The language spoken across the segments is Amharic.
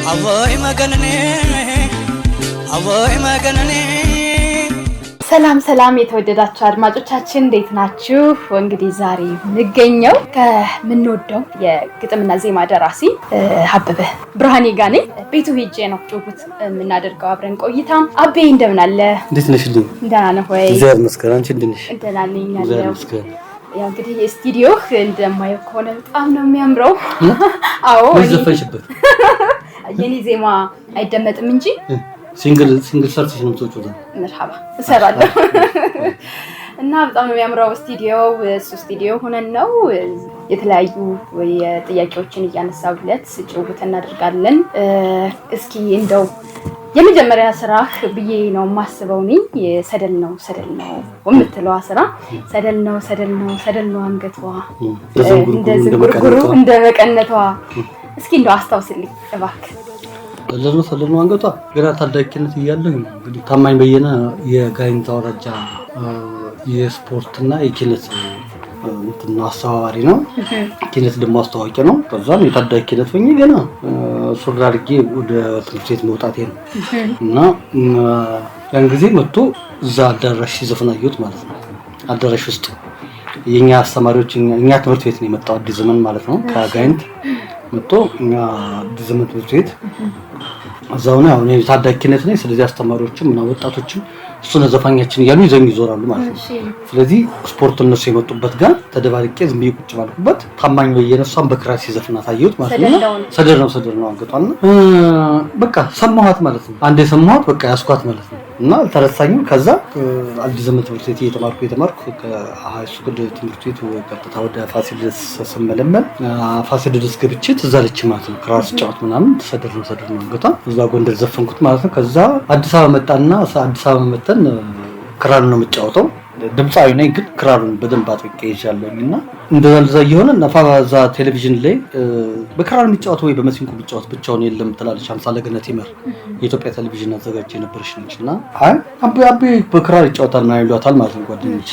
አወይ መገነኔ ሰላም ሰላም የተወደዳችሁ አድማጮቻችን እንዴት ናችሁ? እንግዲህ ዛሬ የምገኘው ከምንወደው የግጥምና ዜማ ደራሲ አበበ ብርሃኔ ጋር ነኝ። ቤቱ ሄጄ ነው ጭውውት የምናደርገው አብረን ቆይታ። አቤ እንደምን አለ? እንዴት ነሽልኝ? ደህና ነህ ወይ? እግዚአብሔር ይመስገን። አንቺ እንዴት ነሽ? ደህና ነኝ ያለው። ያው እንግዲህ ስቱዲዮህ እንደማየው ከሆነ በጣም ነው የሚያምረው። አዎ ዘፈንሽበት የኔ ዜማ አይደመጥም እንጂ ሲንግል ሰርተሽ ነው ተውጪው መርሐባ እሰራለሁ እና በጣም የሚያምረው ስቱዲዮ ሆነን ነው የተለያዩ የጥያቄዎችን እያነሳውለት ጭውውት እናደርጋለን። እስኪ እንደው የመጀመሪያ ስራህ ብዬ ነው ማስበው ነኝ ሰደል ነው የምትለው ስራ ሰደል ነው አንገቷ እንደ መቀነቷ እስኪ እንደው አስታውስልኝ እባክህ። ሰለል ነው አንገቷ ገና ታዳጊነት እያለሁ እንግዲህ ታማኝ በየነ የጋይንት አውራጃ የስፖርትና የኪነት እንትና አስተባባሪ ነው። ኪነት ደግሞ አስተዋቂ ነው። ከዛም የታዳጊነት ሆኜ ገና ሱሪ አድርጌ ወደ ትምህርት ቤት መውጣቴ ነው እና ያን ጊዜ መጥቶ እዛ አዳራሽ ሲዘፍን አየሁት ማለት ነው። አዳራሽ ውስጥ የኛ አስተማሪዎች እኛ ትምህርት ቤት ነው የመጣው አዲስ ዘመን ማለት ነው። ከጋይንት መጥቶ እኛ አዲስ ዘመን ትምህርት ቤት እዛው ነው አሁን የታዳጊነት ነኝ። ስለዚህ አስተማሪዎችም እና ወጣቶችም እሱን ዘፋኛችን እያሉ ይዘው ይዞራሉ ማለት ነው። ስለዚህ ስፖርት እነሱ የመጡበት ጋር ተደባርቄ ዝም ብዬ ቁጭ ባልኩበት ታማኝ በየነሷን በክራር ሲዘፍና ታየሁት ማለት ነው። ሰደር ነው አንገቷና በቃ ሰማኋት ማለት ነው። አንዴ ሰማኋት በቃ ያስኳት ማለት ነው እና አልተረሳኝም። ከዛ አዲስ ዘመን ትምህርት ቤት የተማርኩ ከሃይ ስኩል ትምህርት ቤት ቀጥታ ወደ ፋሲለደስ ስመለመል ፋሲለደስ ገብቼ ትዛለች ማለት ነው። ክራር ስጫወት ምናምን ሰደር ነው አንገቷ እዛ ጎንደር ዘፈንኩት ማለት ነው። ከዛ አዲስ አበባ መጣና አዲስ አበባ መጣን ክራር ነው የምጫወተው። ድምጻዊ ነኝ ግን ክራሩን በደንብ አጥቄ ይዣለሁኝና እንደዛ እየሆነ ነፋዛ ቴሌቪዥን ላይ በክራር የሚጫወተው ወይ በመሲንኮ የሚጫወት ብቻውን የለም ትላለች አምሳለ ገነት ይመር የኢትዮጵያ ቴሌቪዥን አዘጋጅ የነበረች ነችና አቤ በክራር ይጫወታል ማለት ይሏታል ማለት ነው ጓደኞች።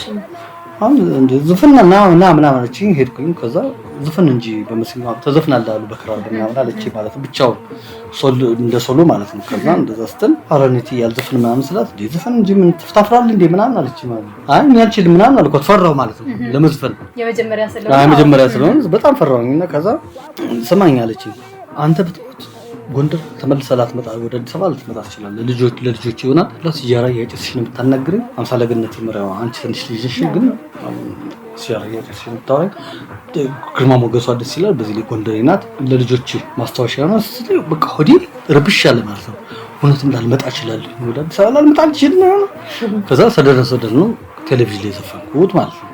እንደ ዝፍንና ምናምን አለችኝ። ሄድኩኝ ከዛ ዝፍን እንጂ በመሲንኮ ተዘፍናለህ አሉ በክራር ምናምን አለችኝ ማለት ብቻውን ሶሎ ማለት ነው። ከዛ እንደዛ ስትል አረንቲ ያልዘፍን ምናምን ስላት ዝፍን እንጂ ምን ትፍታፍራለህ እንዴ ምናምን አለችኝ ማለት ነው። እኔ አልችልም ምናምን አልኳት። ፈራው ማለት ነው ለመዝፈን የመጀመሪያ ስለሆነ በጣም ፈራውኝና ከዛ ስማኝ አለችኝ አንተ ብትሞት ጎንደር ተመልሰህ ላትመጣ ወደ አዲስ አበባ ልትመጣ ትችላለህ። ለልጆች ይሆናል ለሲጃራ ያጨስሽ ነው የምታናግረኝ አምሳለ ገነት ይመራው አንቺ ትንሽ ልጅ ነሽ ግን ሲያራ ያጨስሽ ነው የምታወራኝ ግርማ ሞገሷ ደስ ይላል። በዚህ ላይ ጎንደሬ ናት ለልጆች ማስታወሻ ነው ስለዚህ በቃ ሆዲ ረብሽ ያለ ማለት ነው። እውነትም ላልመጣ እችላለሁ ወደ አዲስ አበባ ላልመጣ እችላለሁ። ከዛ ሰደር ነው ቴሌቪዥን ላይ ዘፈንኩት ማለት ነው።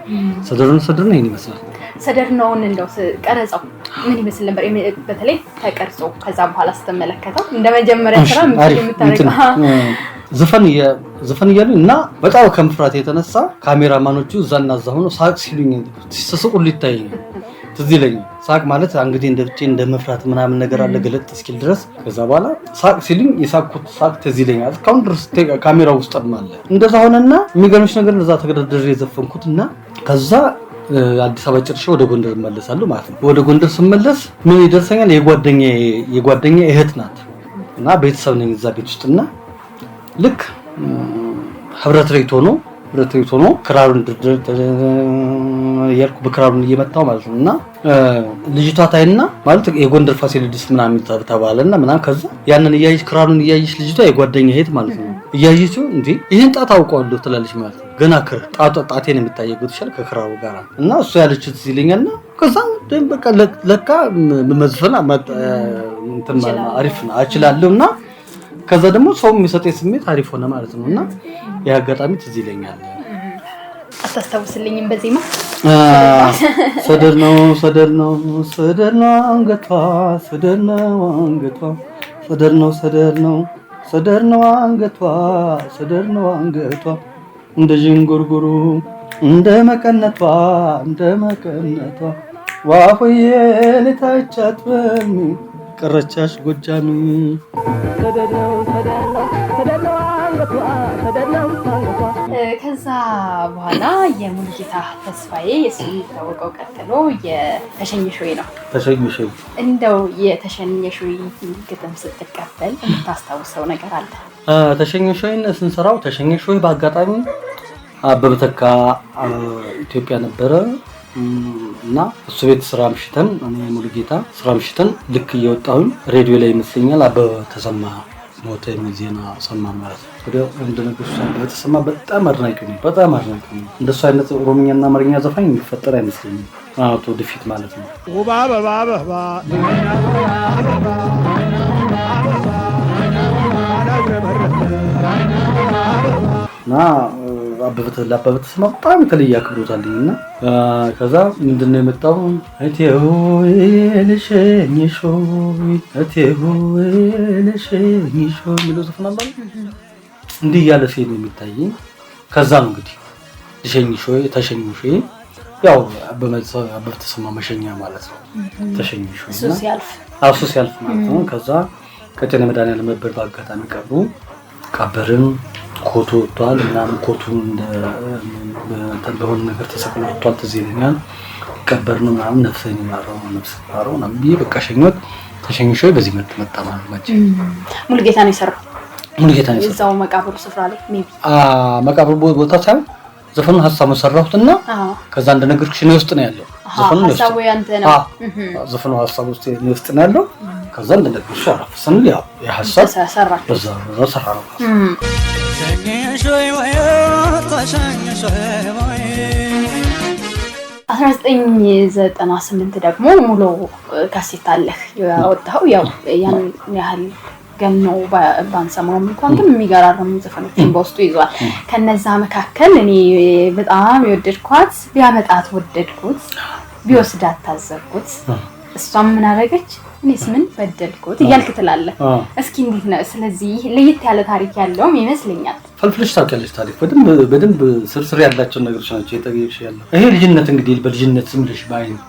ሰደር ነው ይሄን ይመስላል። ሰደር ነውን እንደው ቀረጻው ምን ይመስል ነበር? በተለይ ተቀርጾ ከዛ በኋላ ስትመለከተው እንደ መጀመሪያ ስራ ምን የምታረጋው ዘፈን እያሉ እና በጣም ከመፍራት የተነሳ ካሜራማኖቹ እዛና እዛ ሆነው ሳቅ ሲሉኝ ሲስቁሉ ይታየኝ ትዝ ይለኛል። ሳቅ ማለት እንግዲህ እንደ መፍራት ምናምን ነገር አለ ገለጥ እስኪል ድረስ ከዛ በኋላ ሳቅ ሲሉኝ የሳቅኩት ሳቅ ትዝ ይለኛል። እስካሁን ድረስ ካሜራው ውስጥ አለ። እንደዛ ሆነና የሚገርምሽ ነገር እዛ ተገደደረ የዘፈንኩትና ከዛ አዲስ አበባ ጭርሼ ወደ ጎንደር እመለሳለሁ ማለት ነው። ወደ ጎንደር ስመለስ ምን ይደርሰኛል የጓደኛ እህት ናት እና ቤተሰብ ነኝ እዛ ቤት ውስጥና ልክ ህብረት ሬት ሆኖ ክራሩን ያልኩ በክራሩን እየመታው ማለት ነው እና ልጅቷ ታይና ማለት የጎንደር ፋሲለደስ ምናምን ተባለና ምናምን ከዛ ያንን እያየች ክራሩን እያየች ልጅቷ የጓደኛ እህት ማለት ነው እያየችው እንዴ ይሄን ጣት አውቀዋለሁ ትላለች ማለት ነው። ገና ጣቴን የምታየው ይችላል ከክራሩ ጋር እና እሱ ያለችው ሲለኛልና ከዛ በቃ ለካ መዝፈን እንትን አሪፍ ነው እችላለሁና ከዛ ደግሞ ሰው የሚሰጠኝ ስሜት አሪፍ ሆነ ማለት ነውና ያ አጋጣሚ ትዝ ይለኛል። አታስታውስልኝም? በዜማ ሰደር ነው አንገቷ እንደ ዥንጉርጉሩ እንደ መቀነቷ ዋሆዬ ለታቻት በሚ ቀረቻሽ ጎጃሚ ከዛ በኋላ የሙሉጌታ ተስፋዬ የሱ የሚታወቀው ቀጥሎ የተሸኘሽወይ ነው። ተሸኘሽወይ እንደው የተሸኘሽወይ ግጥም ስትቀበል የምታስታውሰው ነገር አለ? ተሸኘሽወይን ስንሰራው ተሸኘሽወይ በአጋጣሚ አበበ ተካ ኢትዮጵያ ነበረ እና እሱ ቤት ስራ ምሽተን እኔ ሙሉጌታ ስራ ምሽተን ልክ እየወጣሁኝ ሬዲዮ ላይ ይመስለኛል አበበ ተሰማ ሞተ የሚል ዜና ሰማን ማለት ነው። ወዲያው እንደነገርኩሽ አበበ ተሰማ በጣም አድናቂ ነው። እንደሱ አይነት ኦሮምኛና አማርኛ ዘፋኝ የሚፈጠር አይመስለኝም። አቶ ድፊት ማለት ነው። እና አበበ ተሰማ በጣም የተለየ አክብሮት አለኝና ከዛ ምንድነው የመጣው እቴው ለሸኝሾ እቴው ለሸኝሾ የሚለው ዘፈን አለ እንዲህ ያለ ሲል የሚታየኝ ከዛ ነው እንግዲህ ለሸኝሾ ተሸኝሾ ያው አበበ ተሰማ መሸኛ ማለት ነው። ተሸኝሾ እና እሱ ሲያልፍ ማለት ነው። ከዛ ከጨነ መድኃኒዓለም ነበር በአጋጣሚ ቀበርን ኮቱ ወጥቷል ምናምን ኮቱን በሆነ ነገር ተሰቅሎ ወጥቷል ትዝ ይለኛል። ቀበርን ምናምን ነፍሰኝ ማረው ምናምን ብዬ በቃ ሸኞት ተሸኝሾይ በዚህ መጣ ማለት ነው። ሙሉጌታ ነው የሰራው እዛው መቃብሩ ስፍራ ላይ ሜቢ መቃብሩ ቦታ ሳይሆን ዘፈኑን ሀሳብ ሰራሁትና ከዛ እንደነገርኩሽ ነው ውስጥ ነው ያለው ዘፈኑ ነው ሀሳቡ ያንተ ነው። ዘፈኑ ሀሳብ ውስጥ ነው ያለው። ከዛ እንደነገርኩሽ አረፍ ስንል ያው የሀሳብ ሰራራው በዛ ሰራራው ተሸኝሾይ ወይ 1998 ደግሞ ሙሉ ካሴት አለህ ያወጣው ያው ያን ያህል ገኖ ባንሰማውም እንኳን ግን የሚገራርሙ ዘፈኖችን በውስጡ ይዟል። ከነዛ መካከል እኔ በጣም የወደድኳት ቢያመጣት ወደድኩት ቢወስዳት ታዘብኩት እሷም ምን አደረገች እኔስ ምን በደልኩት እያልክ ትላለህ። እስኪ እንዴት ነው? ስለዚህ ለየት ያለ ታሪክ ያለውም ይመስለኛል። ፈልፍልሽ ታውቂያለሽ ታሪክ በደንብ ስርስር ያላቸው ነገሮች ናቸው የተገኘሽ ያለው። ይሄ ልጅነት እንግዲህ በልጅነት ዝም ብለሽ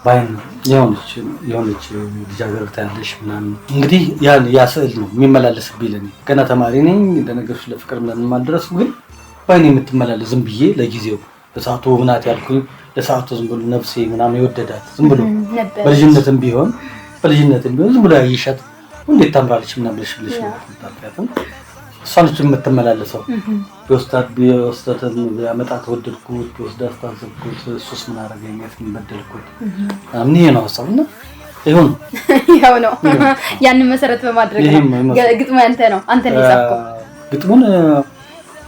ባይን የሆነች ልጃገረድ ታያለሽ ምናምን እንግዲህ ያ ስዕል ነው የሚመላለስብኝ ለኔ። ገና ተማሪ ነኝ እንደነገርሽ ለፍቅር ምናምን ማልደረስ ግን ባይን የምትመላለስ ዝም ብዬ ለጊዜው በሰዓቱ ምናት ያልኩኝ ለሰዓቱ ዝም ብሎ ነፍሴ ምናምን የወደዳት ዝም ብሎ በልጅነትም ቢሆን ዝም ብሎ ያይሻት እንዴት ታምራለች ምናምን ብለሽ ታጣጣም እሷንች የምትመላለሰው ቢወስዳት ያመጣት ወደድኩት ቢወስዳት ታዘብኩት እሱስ ምን አደረገኝ ምን በደልኩት አምን ይሄ ነው ሀሳቡና ይሄው ነው ያንን መሰረት በማድረግ ነው ግጥሙ አንተ ነው የጻፍከው። ግጥሙን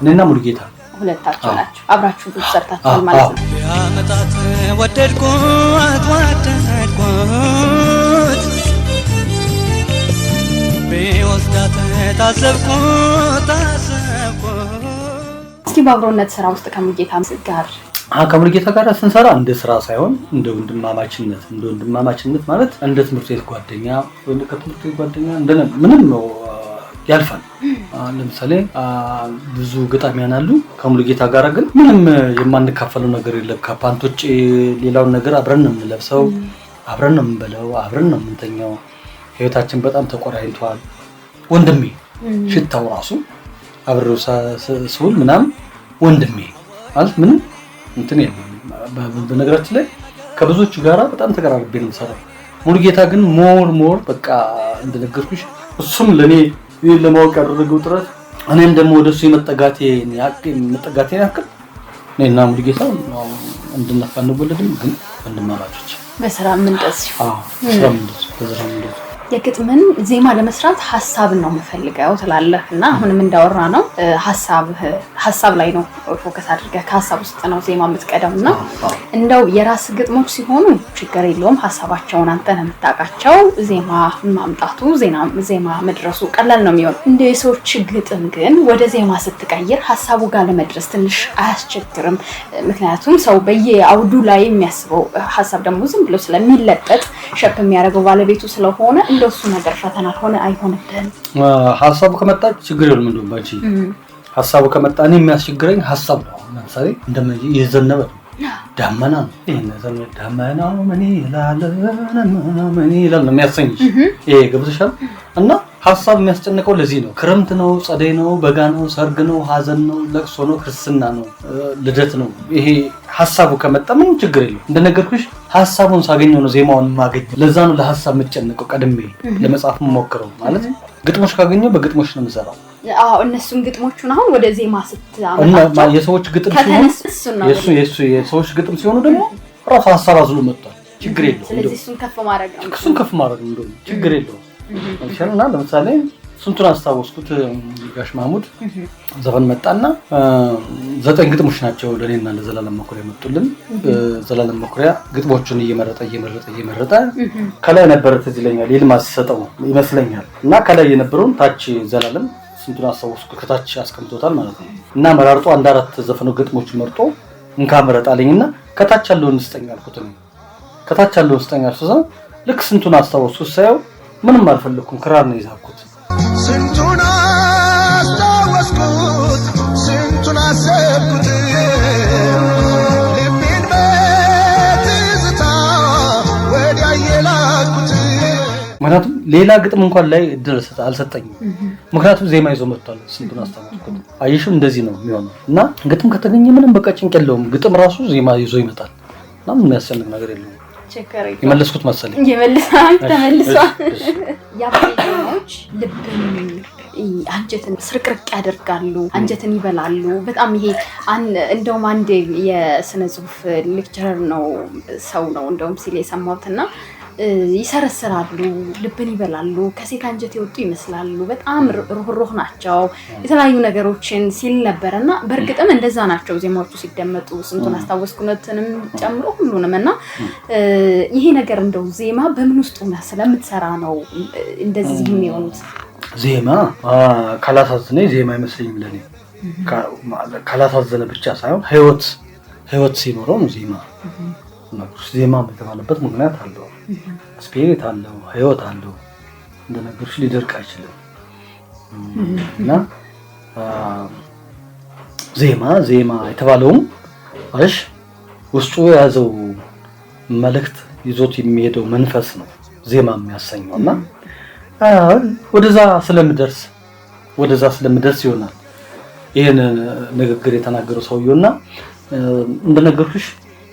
እኔና ሙሉጌታ ሁለታችሁ ናችሁ አብራችሁ ሰርታችኋል ማለት ነው። ያመጣት ወደድኩት ቢወስዳት ታዘብኩት እስኪ በአብሮነት ስራ ውስጥ ከሙሉጌታ ጋር ስንሰራ እንደ ስራ ሳይሆን እንደ ወንድማማችነት ማለት እንደ ትምህርት ቤት ጓደኛ ወይ ከትምህርት ቤት ጓደኛ ምንም ነው ያልፋል። ለምሳሌ ብዙ ገጣሚያን አሉ ከሙሉጌታ ጋር ግን ምንም የማንካፈለው ነገር የለም። ከፓንቶች ሌላውን ነገር አብረን ነው የምንለብሰው፣ አብረን ነው የምንበላው፣ አብረን ነው የምንተኛው። ህይወታችን በጣም ተቆራኝቷል። ወንድሜ ሽታው ራሱ አብረው ስውል ምናምን ወንድሜ ማለት ምንም እንትን የለም። በነገራችን ላይ ከብዙዎች ጋራ በጣም ተቀራርቤ ነው የምሰራው። ሙሉጌታ ግን ሞር በቃ እንደነገርኩሽ እሱም ለኔ ለማወቅ ያደረገው ጥረት እኔም ደግሞ ወደሱ የመጠጋቴን ያክል እኔና ሙሉጌታ እንድናፋንወለድም ግን ወንድማማቾች በስራ ምንደስ የግጥምን ዜማ ለመስራት ሐሳብን ነው የምፈልገው ትላለህና አሁንም እንዳወራ ነው ሐሳብ ላይ ነው ፎከስ አድርገህ ከሐሳብ ውስጥ ነው ዜማ የምትቀዳውና እንደው የራስ ግጥሞች ሲሆኑ ችግር የለውም ሐሳባቸውን አንተ ነው የምታውቃቸው ዜማ ማምጣቱ ዜማ መድረሱ ቀላል ነው የሚሆን። እንደ የሰዎች ግጥም ግን ወደ ዜማ ስትቀይር ሐሳቡ ጋር ለመድረስ ትንሽ አያስቸግርም? ምክንያቱም ሰው በየአውዱ ላይ የሚያስበው ሐሳብ ደግሞ ዝም ብሎ ስለሚለጠጥ ሸፕ የሚያደርገው ባለቤቱ ስለሆነ እንደሱ ነገር ፈተና ሆነ አይሆንብህም? ሐሳቡ ከመጣ ችግር የለም። እንደውም ባንቺ ሐሳቡ ከመጣ እኔ የሚያስቸግረኝ ሐሳብ ነው። ለምሳሌ እንደዚህ የዘነበ ዳመና ይሄን ዳመና ምን ይላል ነው የሚያሰኝሽ ይሄ ገብተሻል እና ሐሳብ የሚያስጨንቀው ለዚህ ነው ክረምት ነው ጸደይ ነው በጋ ነው ሰርግ ነው ሐዘን ነው ለቅሶ ነው ክርስትና ነው ልደት ነው ይሄ ሐሳቡ ከመጣ ምንም ችግር የለም እንደነገርኩሽ ሐሳቡን ሳገኘው ነው ዜማውን ማገኝ ለዛ ነው ለሐሳብ የምትጨነቀው ቀድሜ ለመጻፍ ሞክረው ማለት ግጥሞች ካገኘው በግጥሞች ነው የምሰራው እነሱን ግጥሞቹን አሁን ወደ ዜማ ስትአመጣቸው የሰዎች ግጥም ሲሆኑ የሰዎች ግጥም ሲሆኑ ደግሞ ራሱ ሐሳብ አዝሎ መጥቷል ችግር የለውም ስለዚህ እሱን ከፍ ማድረግ ነው ችግር የለውም እንሻልና ለምሳሌ ስንቱን አስተዋወስኩት ጋሽ ማሙድ ዘፈን መጣና 9 ግጥሞች ናቸው ለኔና ለዘላለም መኩሪያ መጡልን ዘላለም መኩሪያ ግጥሞቹን እየመረጠ ከላይ ነበር ትዝ ይለኛል ይልማስ ሰጠው ይመስለኛል እና ከላይ የነበረውን ታች ዘላለም ስንቱን አስተዋወስኩት ከታች አስቀምጦታል ማለት ነው እና መራርጦ አንድ አራት ዘፈኑ ግጥሞች መርጦ እንካ መረጣልኝና ከታች ያለውን ስጠኝ አልኩት ነው ከታች ያለውን ስጠኝ አልኩት ልክ ስንቱን አስተዋወስኩት ሳይው ምንም አልፈልኩም ክራር ነው ይዛኩት ስንቱን አስተዋወስኩት ስንቱን አሰብኩት ልቤን በትዝታ ወዲያ የላኩት ምክንያቱም ሌላ ግጥም እንኳን ላይ ድረስ አልሰጠኝም ምክንያቱም ዜማ ይዞ መጥቷል ስንቱን አስተዋወስኩት አይሹ እንደዚህ ነው የሚሆነው እና ግጥም ከተገኘ ምንም በቃ ጭንቅ የለውም ግጥም ራሱ ዜማ ይዞ ይመጣል እና ምን የሚያስጨንቅ ነገር የለውም የመለስኩት መሰለኝ ተመልሷል ያበይቶች ልብን አንጀትን ስርቅርቅ ያደርጋሉ አንጀትን ይበላሉ በጣም ይሄ እንደውም አንድ የስነ ጽሁፍ ሌክቸረር ነው ሰው ነው እንደውም ሲል የሰማሁትና ይሰረስራሉ ልብን ይበላሉ ከሴት አንጀት የወጡ ይመስላሉ በጣም ሩህሩህ ናቸው የተለያዩ ነገሮችን ሲል ነበርና በርግጥም እንደዛ ናቸው ዜማዎቹ ሲደመጡ ስንቱን አስተዋወስኩነትንም ጨምሮ ሁሉንም እና ይሄ ነገር እንደው ዜማ በምን ውስጥ ስለምትሰራ ነው እንደዚህ የሚሆኑት ዜማ ካላሳዘነ ዜማ አይመስልኝም ለኔ ካላሳዘነ ብቻ ሳይሆን ህይወት ሲኖረው ዜማ ዜማ የተባለበት ምክንያት አለው ስፒሪት አለው ህይወት አለው እንደነገርሽ ሊደርቅ አይችልም እና ዜማ የተባለውም አይሽ ውስጡ የያዘው መልእክት ይዞት የሚሄደው መንፈስ ነው ዜማ የሚያሰኘውና ወደዛ ስለምደርስ ይሆናል ይሄን ንግግር የተናገረው ሰውየውና እንደነገርኩሽ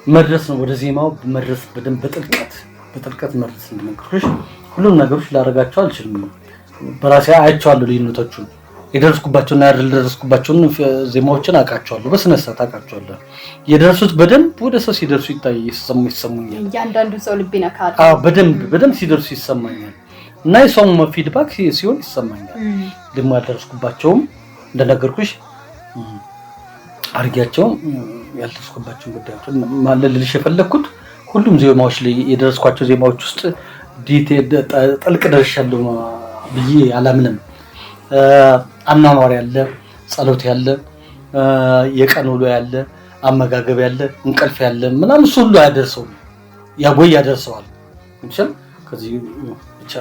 መድረስ ነው ወደ ዜማው መድረስ በደንብ በጥልቀት መድረስ እንደነገርኩሽ ሁሉም ነገሮች ላደርጋቸው አልችልም በራሴ አይቻለሁ ልዩነቶቹን የደረስኩባቸውና ያልደረስኩባቸውን ዜማዎችን አውቃቸዋለሁ በስነ ስርዓት አውቃቸዋለሁ የደረሱት በደንብ ወደ ሰው ሲደርሱ ይሰሙኛል እያንዳንዱ ሰው ልብ ይነካል በደንብ ሲደርሱ ይሰማኛል እና የሰው ፊድባክ ሲሆን ይሰማኛል ደግሞ ያልደረስኩባቸውም እንደነገርኩሽ አርጊያቸው ያልደረስኩባቸው ጉዳዮች ማለልሽ የፈለኩት ሁሉም ዜማዎች ላይ የደረስኳቸው ዜማዎች ውስጥ ዲቴል ጥልቅ ደርሻለሁ ብዬ አላምንም አናኗር ያለ ጸሎት ያለ የቀን ውሎ ያለ አመጋገብ ያለ እንቅልፍ ያለ ምናምን ሁሉ ያደርሰዋል እንችል ከዚህ ብቻ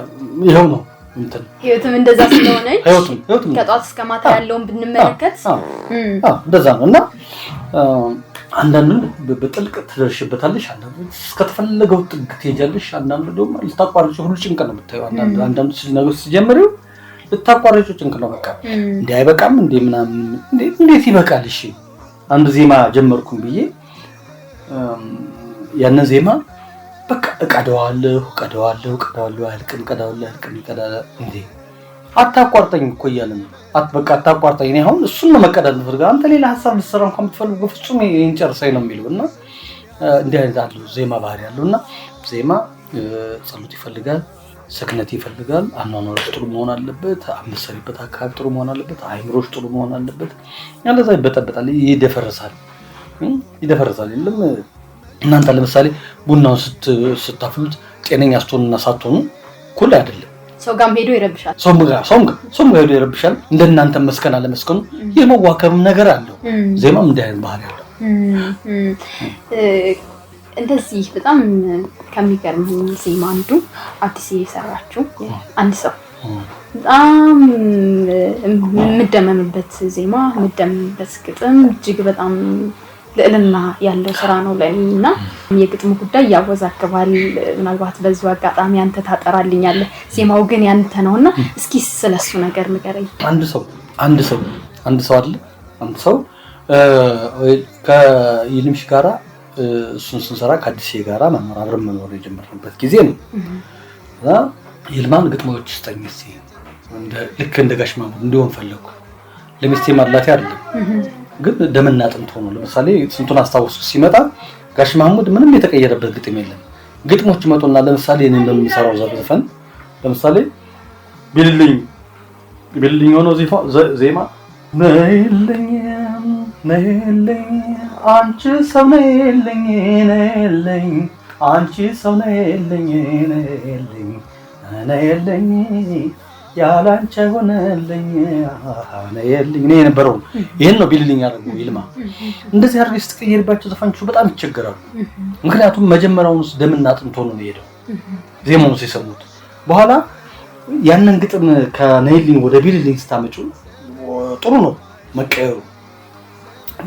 ይሄው ነው እንትን ህይወትም እንደዛ ስለሆነ ህይወትም ከጧት እስከ ማታ ያለውን ብንመለከት እንደዛ ነው እና አንዳንዱ በጥልቅ ትደርሽበታለሽ አንዳንዱ እስከተፈለገው ጥግ ትሄጃለሽ አንዳንዱ ደግሞ ልታቋርጪ ሁሉ ጭንቅ ነው የምታየው አንዳንዱ ነገር ሲጀምሪው ልታቋርጪ ጭንቅ ነው በቃ እንዴ አይበቃም እንዴ ምናምን እንዴት ይበቃል እሺ አንድ ዜማ ጀመርኩኝ ብዬ ያንን ዜማ በቃ እቀዳዋለሁ አልቅም እንዴ አታቋርጠኝ እኮ እያለን በቃ አታቋርጠኝ እኔ አሁን እሱን ነው መቀዳት ልፈልግ አንተ ሌላ ሐሳብ ልትሰራ እንኳን ብትፈልግ በፍጹም ይሄን ጨርሰኝ ነው የሚሉና እንዲህ አይነት አለው ዜማ ባህሪ ያለውና ዜማ ጸሎት ይፈልጋል ስክነት ይፈልጋል አኗኗሮች ጥሩ መሆን አለበት አምሰሪበት አካባቢ ጥሩ መሆን አለበት አይምሮሽ ጥሩ መሆን አለበት ያለዛ ይበጠበጣል ይደፈረሳል የለም እናንተ ለምሳሌ ቡናውን ስታፍሉት ጤነኛ ስትሆኑና ሳትሆኑ ኩል አይደለም ሰው ጋር ሄዶ ይረብሻል ሰው ጋር ሄዶ ይረብሻል እንደናንተ መስከና ለመስከኑ የመዋከብም ነገር አለው ዜማም እንደ አይነት ባህሪ አለው እንደዚህ በጣም ከሚገርመኝ ዜማ አንዱ አዲስ የሰራችው አንድ ሰው በጣም የምደመምበት ዜማ የምደመምበት ግጥም እጅግ በጣም ልዕልና ያለው ስራ ነው ለኔና የግጥሙ ጉዳይ ያወዛክባል። ምናልባት በዚህ አጋጣሚ አንተ ታጠራልኛለህ፣ ዜማው ግን ያንተ ነውና እስኪ ስለሱ ነገር ንገረኝ። አንድ ሰው አይደል አንድ ሰው ከይልምሽ ጋራ እሱን ስንሰራ ከአዲስ ጋራ አብረን መኖር የጀመርንበት ጊዜ ነው። ይልማን ግጥሞች ስጠኝ እስኪ ልክ እንደ ጋሽ ማሙድ እንዲሆን ፈለኩ። ለሚስቴ ማላቴ አይደለም ግን ደምና አጥንት ሆኖ ለምሳሌ ስንቱን አስታውስኩ ሲመጣ ጋሽ ማሙድ ምንም የተቀየረበት ግጥም የለም። ግጥሞች መጡና ለምሳሌ እኔ እንደምሰራው ዘፈን ለምሳሌ ቢልልኝ ሆኖ ዜማ ነይልኝ አንቺ ሰው ነይልኝ አንቺ ሰው ነይልኝ ያላንቺ ሆነልኝ ነይልኝ ነው የነበረው። ይሄን ነው ቢልልኝ ያደረገው ይልማ። እንደዚህ አርቲስት ቀየርባቸው ዘፋኞቹ በጣም ይቸገራሉ። ምክንያቱም መጀመሪያውንስ ደምና አጥንት ሆኖ ነው የሄደው ዜማውን ሲሰሙት። በኋላ ያንን ግጥም ከነይልኝ ወደ ቢልልኝ ስታመጪው ጥሩ ነው መቀየሩ።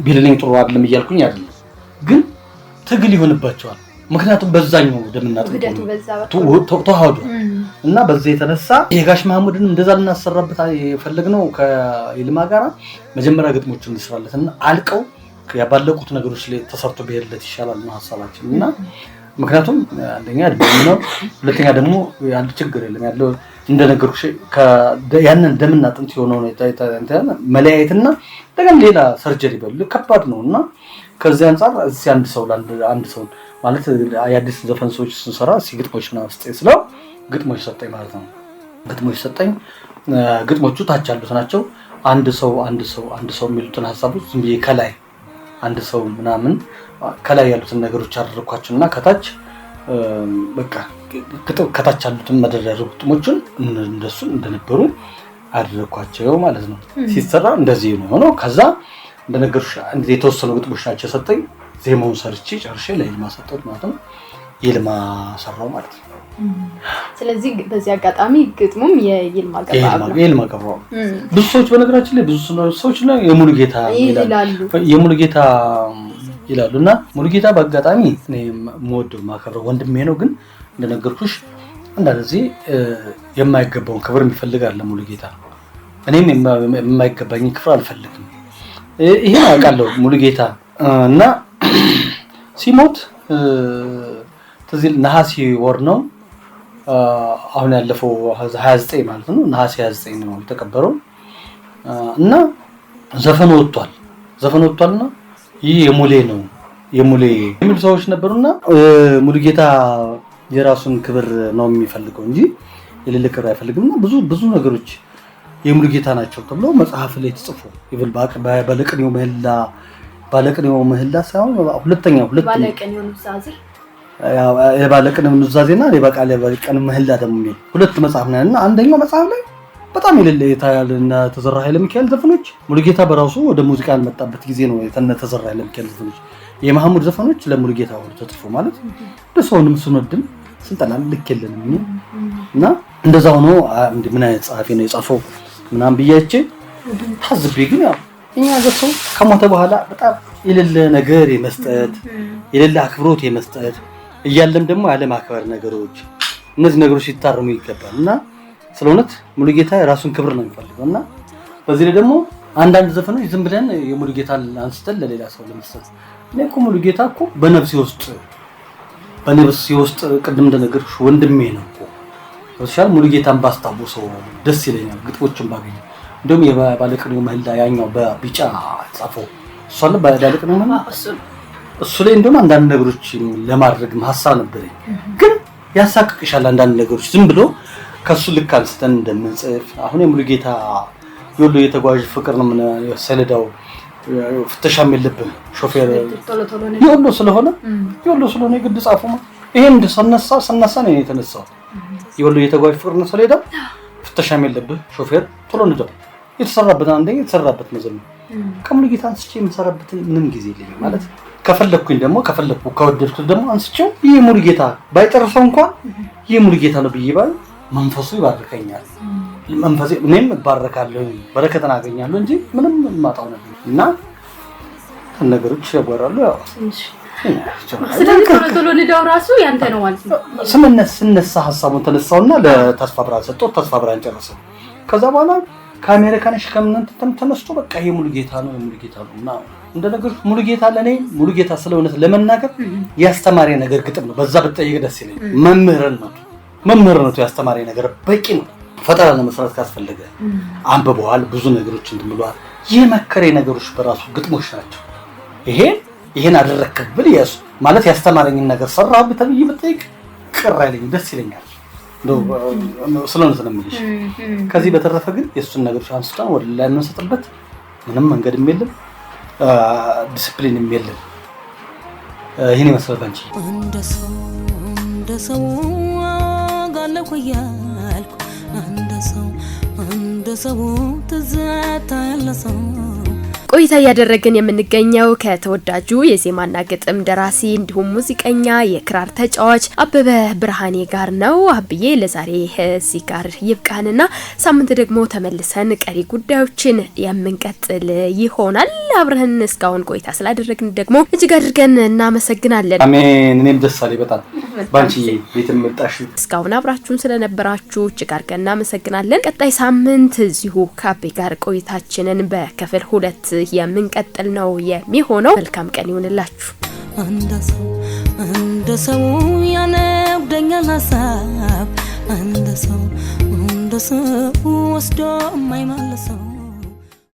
ቢልልኝ ጥሩ አይደለም እያልኩኝ አይደለም፣ ግን ትግል ይሆንባቸዋል። ምክንያቱም በዛኛው ደምና ተዋህዶ እና በዛ የተነሳ የጋሽ ማሙድን እንደዛ ልናሰራበት የፈለግነው ከይልማ ጋራ መጀመሪያ ግጥሞቹን እንስራለትና አልቀው ያባለቁት ነገሮች ላይ ተሰርቶ ቢሄድለት ይሻላል ነው ሐሳባችን። እና ምክንያቱም አንደኛ ነው፣ ሁለተኛ ደግሞ አንድ ችግር የለም ያለው እንደነገርኩሽ ያንን ደምና አጥንት የሆነው መለያየትና እንደገና ሌላ ሰርጀሪ በሉ ከባድ ነውና ከዚህ አንፃር እዚህ አንድ ሰው ማለት የአዲስ ዘፈን ሰዎች ስንሰራ ግጥሞች ነው ስለው ግጥሞች ሰጠኝ ማለት ነው። ግጥሞች ሰጠኝ። ግጥሞቹ ታች ያሉት ናቸው። አንድ ሰው የሚሉትን ሐሳቦች ዝም ብዬ ከላይ አንድ ሰው ምናምን ከላይ ያሉትን ነገሮች አደረኳቸውና ከታች በቃ ከታች ያሉትን መደረር ግጥሞችን እንደሱ እንደነበሩ አደረኳቸው ማለት ነው። ሲሰራ እንደዚህ ነው ሆኖ ከዛ እንደነገርኩሽ የተወሰኑ ግጥሞች ናቸው ሰጠኝ። ዜማውን ሰርቼ ጨርሼ ለይልማ ሰጠሁት ማለት ነው። ይልማ ሰራው ማለት ነው። ስለዚህ በዚህ አጋጣሚ ግጥሙም የይልማ ገባው። ብዙ ሰዎች በነገራችን ላይ ብዙ ሰዎች ነው የሙሉጌታ ይላሉና ሙሉጌታ በአጋጣሚ እኔ የምወደው ማከብረው ወንድሜ ነው። ግን እንደነገርኩሽ አንዳንዴ የማይገባውን ክብር ይፈልጋል ሙሉጌታ። እኔም የማይገባኝ ክብር አልፈልግም። ይሄን አውቃለሁ ሙሉጌታ እና ሲሞት ነሐሴ ወር ነው አሁን ያለፈው 29 ማለት ነው። ነሐሴ 29 ነው የተቀበረው እና ዘፈኑ ወጥቷልና ይህ የሙሌ ነው የሚሉ ሰዎች ነበሩና ሙሉጌታ የራሱን ክብር ነው የሚፈልገው እንጂ የሌለ ክብር አይፈልግምና ብዙ ነገሮች የሙሉጌታ ናቸው ተብሎ መጽሐፍ ላይ ተጽፎ ይብል ባለቅኔው ምህላ ሳይሆን ሁለተኛው ባለቅኔው ኑዛዜና ባለቅኔው ምህላ ደግሞ ሁለት መጽሐፍ ነው እና አንደኛው መጽሐፍ ላይ በጣም የሌለ የታያልና ተዘራ ኃይለ ሚካኤል ዘፈኖች ሙሉጌታ በራሱ ወደ ሙዚቃ ያልመጣበት ጊዜ ነው። ተዘራ ኃይለ ሚካኤል ዘፈኖች የማህሙድ ዘፈኖች ለሙሉጌታ ወደ ተጽፎ ማለት ለሰውንም ስንወድም ስንጠላም ልክ የለንም እና እንደዛ ሆኖ ምን አይነት ጸሐፊ ነው የጻፈው ምናምን ብያቼ ታዝቤ ግን ያው እኛ ገሰው ከሞተ በኋላ በጣም የሌለ ነገር የመስጠት የሌለ አክብሮት የመስጠት እያለም ደግሞ ያለ ማክበር ነገሮች እነዚህ ነገሮች ይታረሙ ይገባል እና ስለሆነት ሙሉጌታ የራሱን ክብር ነው የሚፈልገው እና በዚህ ላይ ደግሞ አንዳንድ ዘፈኖች ዝም ብለን የሙሉጌታን አንስተን ለሌላ ሰው ለመስጠት እኔ እኮ ሙሉጌታ እኮ በነፍሴ ውስጥ ቅድም እንደነገርኩሽ ወንድሜ ነው እኮ ወሻል ሙሉጌታን ባስታውሰው ደስ ይለኛል። ግጥሞችን ባገኝ እንደውም የባለቅኔው ምህላ ያኛው በቢጫ ጻፈው እሷን ባለቅኔው ምህላ እሱ ላይ እንደውም አንዳንድ ነገሮች ለማድረግ ሐሳብ ነበረኝ። ግን ያሳቅቅሻል አንዳንድ ነገሮች ዝም ብሎ ከሱ ልክ አንስተን እንደምንጽፍ አሁን የሙሉጌታ የወሎ የተጓዥ ፍቅር ነው ሰሌዳው ፍተሻም የለብህ ሾፌር የወሎ ስለሆነ ግድ ጻፉ ነው። ይሄን ሰነሳ ነው የተነሳው የወሎ የተጓዥ ፍቅር ነው ሰሌዳው ፍተሻም የለብህ ሾፌር ቶሎ ንደው የተሰራበት አንደኛ የተሰራበት መዘን ከሙሉጌታ አንስቼ የምሰራበት ምንም ጊዜ የለኝም ማለት ከፈለኩኝ ደግሞ ከወደድኩት ደግሞ አንስቼው ይሄ ሙሉጌታ ባይጨርሰው እንኳን ይሄ ሙሉጌታ ነው ብዬ ባል መንፈሱ ይባርከኛል። መንፈሴ እኔም እባረካለሁ በረከትን አገኛለሁ እንጂ ምንም ማጣው ነገር እና ነገሮች ያወራሉ። ያው ስለዚህ ቶሎ ልዳው ራሱ ያንተ ነው ማለት ነው። ስነሳ ሀሳቡን ተነሳውና ለተስፋ ብርሃን ሰጠው። ተስፋ ብርሃን ጨረሰው። ከዛ በኋላ ከአሜሪካኖች ከምንተም ተነስቶ በቃ ይሄ ሙሉጌታ ነው እና እንደነገርኩ ሙሉጌታ ለኔ ሙሉጌታ ስለሆነ ለመናገር ያስተማሪ ነገር ግጥም ነው። በዛ በጠይቅ ደስ ይለኝ። መምህርነቱ ያስተማሪ ነገር በቂ ነው። ፈጠራ ለመስራት ካስፈልገ አንብበዋል፣ ብዙ ነገሮች እንድምሏል። የመከረ ነገሮች በራሱ ግጥሞች ናቸው። ይሄን አደረከብ ብል ያሱ ማለት ያስተማረኝን ነገር ሰራው ብትብይ በጠይቅ ቅር አይለኝ፣ ደስ ይለኛል። ስለሆነ ስለምልሽ ከዚህ በተረፈ ግን የሱን ነገሮች አንስታን ወደ ላይ እንሰጥበት ምንም መንገድም የለም፣ ዲሲፕሊንም የለም። ይሄን ይመስላል ባንቺ እንደሰው ጋለሁ ያልኩ እንደሰው ትዝታ ያለሰው ቆይታ ያደረግን የምንገኘው ከተወዳጁ የዜማና ግጥም ደራሲ እንዲሁም ሙዚቀኛ የክራር ተጫዋች አበበ ብርሃኔ ጋር ነው። አብዬ ለዛሬ እዚህ ጋር ይብቃንና ሳምንት ደግሞ ተመልሰን ቀሪ ጉዳዮችን የምንቀጥል ይሆናል። አብረን እስካሁን ቆይታ ስላደረግን ደግሞ እጅግ አድርገን እናመሰግናለን። አሜን። እኔም ደስ አለኝ በጣም ባንቺ ቤትም መጣሽ። እስካሁን አብራችሁን ስለነበራችሁ እጅግ አድርገን እናመሰግናለን። ቀጣይ ሳምንት እዚሁ ከአቤ ጋር ቆይታችንን በክፍል 2 የምንቀጥል ነው የሚሆነው። መልካም ቀን ይሁንላችሁ። እንደሰው ያነግደኛል ሀሳብ እንደሰው ወስዶ የማይመለሰው